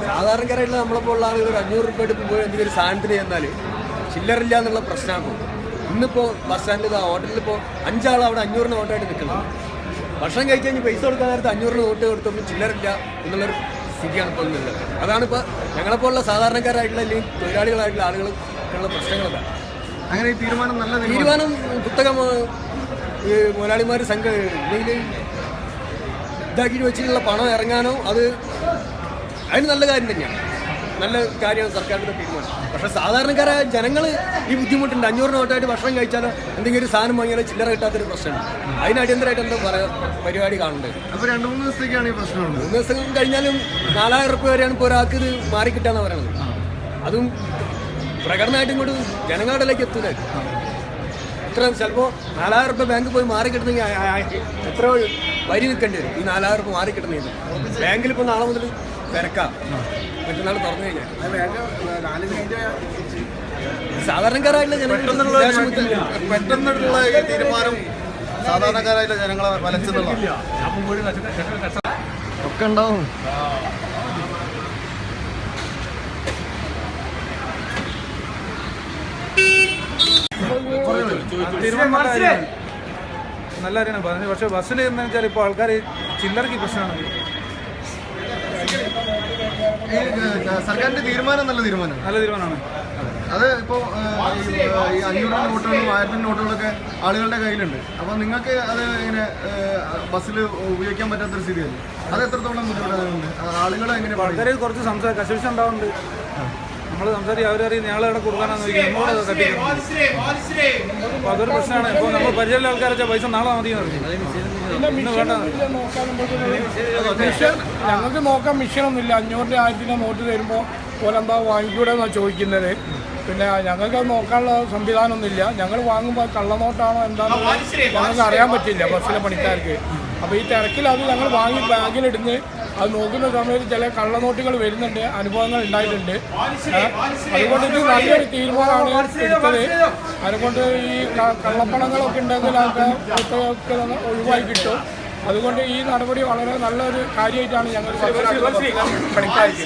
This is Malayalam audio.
സാധാരണക്കാരായിട്ടുള്ള നമ്മളപ്പോൾ ഉള്ള ആളുകൾ 500 രൂപ എടുത്ത് പോയി എന്തെങ്കിലും സാധനത്തിന് ചെന്നാൽ ചില്ലറില്ല എന്നുള്ള പ്രശ്നമാണ്. ഇന്നിപ്പോൾ ബസ് സ്റ്റാൻഡിൽ ഹോട്ടലിലിപ്പോൾ 5 ആൾ അവിടെ 500 നോട്ടായിട്ട് നിൽക്കുന്നത്. ഭക്ഷണം കഴിച്ച് കഴിഞ്ഞ് പൈസ കൊടുക്കാൻ നേരത്ത് 500 നോട്ട് കൊടുത്തപ്പോൾ ചില്ലറില്ല എന്നുള്ളൊരു സ്ഥിതിയാണ് ഇപ്പോൾ ഉള്ളത്. അതാണിപ്പോൾ ഞങ്ങളെപ്പോലുള്ള സാധാരണക്കാരായിട്ടുള്ള അല്ലെങ്കിൽ തൊഴിലാളികളായിട്ടുള്ള ആളുകൾക്കുള്ള പ്രശ്നങ്ങളല്ല. അങ്ങനെ ഈ തീരുമാനം നല്ല തീരുമാനം പുസ്തകം ഈ മുതലാളിമാർ സംഘം ഇല്ലെങ്കിൽ ഇതാക്കിയിട്ട് വെച്ചിട്ടുള്ള പണം ഇറങ്ങാനോ അതിന് നല്ല കാര്യം തന്നെയാണ്, നല്ല കാര്യമാണ് സർക്കാരിൻ്റെ തീരുമാനം. പക്ഷേ സാധാരണക്കാരായ ജനങ്ങൾ ഈ ബുദ്ധിമുട്ടുണ്ട്. 500 നോട്ടായിട്ട് ഭക്ഷണം കഴിച്ചാലോ എന്തെങ്കിലും ഒരു സാധനം വാങ്ങിയാലോ ചില്ലറ കിട്ടാത്തൊരു പ്രശ്നമുണ്ട്. അതിന് അടിയന്തരമായിട്ട് എന്താ പരിപാടി കാണേണ്ടത്. അപ്പോൾ 2-3 ദിവസത്തേക്കാണ് ഈ പ്രശ്നമുണ്ട്. 3 ദിവസം കഴിഞ്ഞാലും 4000 രൂപ വരെയാണ് ഇപ്പോൾ ഒരാൾക്ക് ഇത് മാറിക്കിട്ടാന്ന് പറയുന്നത്. അതും പ്രകടനമായിട്ട് ഇങ്ങോട്ട് ജനങ്ങളിലേക്ക് എത്തൂല. ഇത്ര ചിലപ്പോൾ 4000 രൂപ ബാങ്കിൽ പോയി മാറിക്കിട്ടണമെങ്കിൽ എത്ര വരി നിൽക്കേണ്ടി വരും. ഈ 4000 രൂപ മാറിക്കിട്ടണമെങ്കിൽ ബാങ്കിൽ ഇപ്പോൾ നാളെ മുതൽ തിരക്കാം, മറ്റന്നാൾ തുറന്നു കഴിഞ്ഞാൽ. സാധാരണക്കാരായിട്ടുള്ള പെട്ടെന്നുള്ള ഈ തീരുമാനം സാധാരണക്കാരായിട്ടുള്ള ജനങ്ങളെ വലച്ചെന്നുള്ള ഒക്കെ ഉണ്ടാവും. നല്ല കാര്യമാണ് പറഞ്ഞത്. പക്ഷേ ബസ്സിൽ എന്ന് വെച്ചാൽ ഇപ്പോൾ ആൾക്കാർ ചില്ലറക്ക് പ്രശ്നമാണ്. സർക്കാരിന്റെ തീരുമാനം നല്ല തീരുമാനമാണ്. അത് ഇപ്പോൾ ഈ 500 നോട്ടുകളും 1000 നോട്ടുകളൊക്കെ ആളുകളുടെ കയ്യിലുണ്ട്. അപ്പോൾ നിങ്ങൾക്ക് അത് ഇങ്ങനെ ബസ്സിൽ ഉപയോഗിക്കാൻ പറ്റാത്തൊരു സ്ഥിതിയല്ലേ? അത് എത്രത്തോളം ബുദ്ധിമുട്ടുണ്ട്? ആളുകളെ എങ്ങനെ ആൾക്കാർ കുറച്ച് കശുവിശ ഉണ്ടാവുന്നുണ്ട്. നമ്മൾ സംസാരിക്കും, അവരറിയും ഞങ്ങളവിടെ കൊടുക്കാനാന്ന് ചോദിക്കും, നമ്മളോട് തട്ടിക്കും. അപ്പോൾ അതൊരു പ്രശ്നമാണ്. ഇപ്പോൾ നമ്മൾ പരിചയമുള്ള ആൾക്കാരെ പൈസ നാളെ മതി ഇന്ന് വേണ്ട. ഞങ്ങൾക്ക് നോക്കാൻ മിഷനൊന്നുമില്ല. 500 1000 നോട്ട് തരുമ്പോൾ ഓലെന്താ വാങ്ങിക്കൂടെ എന്നാണ് ചോദിക്കുന്നത്. പിന്നെ ഞങ്ങൾക്ക് അത് നോക്കാനുള്ള സംവിധാനമൊന്നുമില്ല. ഞങ്ങൾ വാങ്ങുമ്പോൾ കള്ളനോട്ടാണോ എന്താണെന്ന് ഞങ്ങൾക്ക് അറിയാൻ പറ്റില്ല ബസ്സിലെ പണിക്കാർക്ക്. അപ്പോൾ ഈ തിരക്കിൽ അത് ഞങ്ങൾ വാങ്ങി ബാഗിലിടുന്ന് അത് നോക്കുന്ന സമയത്ത് ചില കള്ളനോട്ടുകൾ വരുന്നുണ്ട്, അനുഭവങ്ങൾ ഉണ്ടായിട്ടുണ്ട്. അതുകൊണ്ട് ഇത് നല്ലൊരു തീരുമാനമാണ് എടുത്തത്. അതുകൊണ്ട് ഈ കള്ളപ്പണങ്ങളൊക്കെ ഉണ്ടെങ്കിൽ അതൊക്കെ ഒഴിവായി കിട്ടും. അതുകൊണ്ട് ഈ നടപടി വളരെ നല്ലൊരു കാര്യമായിട്ടാണ് ഞങ്ങൾ പണിക്കാർക്ക്.